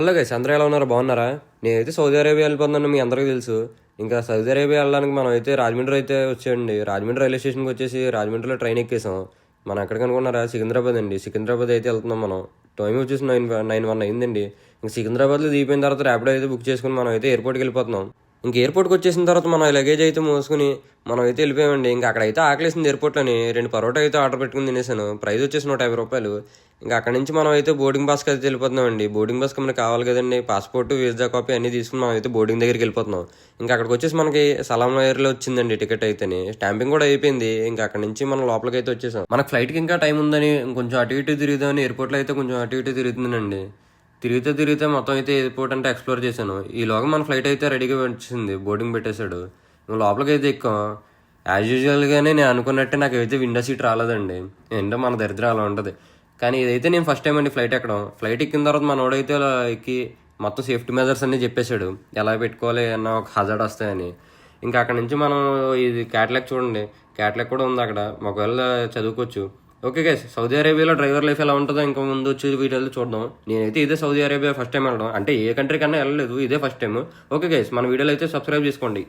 Hello guys, అందరూ ఎలా ఉన్నారు? బాగున్నారా? నేనైతే సౌదీ అరేబియా వెళ్ళిపోతున్నాను, మీ అందరికీ తెలుసు. ఇంకా సౌదీ అరేబియా వెళ్ళడానికి మనం అయితే రాజమండ్రి అయితే వచ్చేయండి. రాజమండ్రి రైల్వే స్టేషన్కి వచ్చేసి రాజమండ్రిలో ట్రైన్ ఎక్కేసాం. మనం ఎక్కడికి అనుకున్నారా? సికింద్రాబాద్ అండి. సికింద్రాబాద్ అయితే వెళ్తున్నాం మనం. టైం వచ్చేసి 9:01 అయిందండి. ఇంక సికింద్రాబాద్లో దిగిపోయిన తర్వాత ర్యాపిడో అయితే బుక్ చేసుకుని మనం అయితే ఎయిర్పోర్ట్కి వెళ్ళిపోతున్నాం. ఇంక ఎయిర్పోర్ట్కి వచ్చేసిన తర్వాత మనం లగేజ్ అయితే మోసుకుని మనం అయితే వెళ్ళిపోయామండి. ఇంకా అక్కడైతే ఆకలేసింది ఎయిర్పోర్ట్లోని. 2 పరోటా అయితే ఆర్డర్ పెట్టుకుని తినేసాను. ప్రైస్ వచ్చేసి 150 రూపాయలు. ఇంకా అక్కడ నుంచి మనం అయితే బోర్డింగ్ బాస్కి అయితే వెళ్ళిపోతున్నామండి. బోర్డింగ్ బాస్కి మనకి కావాలి కదండి, పాస్పోర్ట్, వీసా కాపీ అన్నీ తీసుకుని మనం అయితే బోర్డింగ్ దగ్గరికి వెళ్ళిపోతున్నాం. ఇంకా అక్కడికి వచ్చేసి మనకి సలాం ఎయిర్లో వచ్చిందండి టికెట్ అయితేనే. స్టాంపింగ్ కూడా అయిపోయింది. ఇంకా అక్కడ నుంచి మనం లోపలికి అయితే వచ్చేసాం. మనకు ఫ్లైట్కి ఇంకా టైం ఉందని కొంచెం అటు ఇటు తిరుగుదామని ఎయిర్పోర్ట్లో అయితే కొంచెం అటు ఇటు తిరుగుతుందండి. తిరిగితే మొత్తం అయితే ఎయిర్పోర్ట్ అంటే ఎక్స్ప్లోర్ చేశాను. ఈలోగా మన ఫ్లైట్ అయితే రెడీగా వచ్చింది, బోర్డింగ్ పెట్టేశాడు. లోపలికి అయితే ఎక్కాం. యాజ్ యూజువల్గానే నేను అనుకున్నట్టే నాకైతే విండో సీట్ రాలేదండి. ఏంటో మన దరిద్రం అలా ఉంటుంది. కానీ ఇదైతే నేను ఫస్ట్ టైం అండి ఫ్లైట్ ఎక్కడం. ఫ్లైట్ ఎక్కిన తర్వాత మనోడైతే అలా ఎక్కి మొత్తం సేఫ్టీ మెజర్స్ అన్నీ చెప్పేశాడు, ఎలా పెట్టుకోవాలి అన్న ఒక హజార్డ్ వస్తాయని. ఇంకా అక్కడ నుంచి మనం ఇది క్యాట్లాగ్ చూడండి, క్యాట్లాగ్ కూడా ఉంది అక్కడ, ఒకవేళ చదువుకోవచ్చు. ఓకే గైస్, సౌదీ అరేబియాలో డ్రైవర్ లైఫ్ ఎలా ఉంటుందో ఇంకా ముందు వచ్చి వీడియోలో చూద్దాం. నేనైతే ఇదే సౌదీ అరేబియా ఫస్ట్ టైం వెళ్ళడం, అంటే ఏ కంట్రీ కన్నా వెళ్ళలేదు, ఇదే ఫస్ట్ టైం. ఓకే గైస్, మన వీడియోలో అయితే సబ్స్క్రైబ్ చేసుకోండి.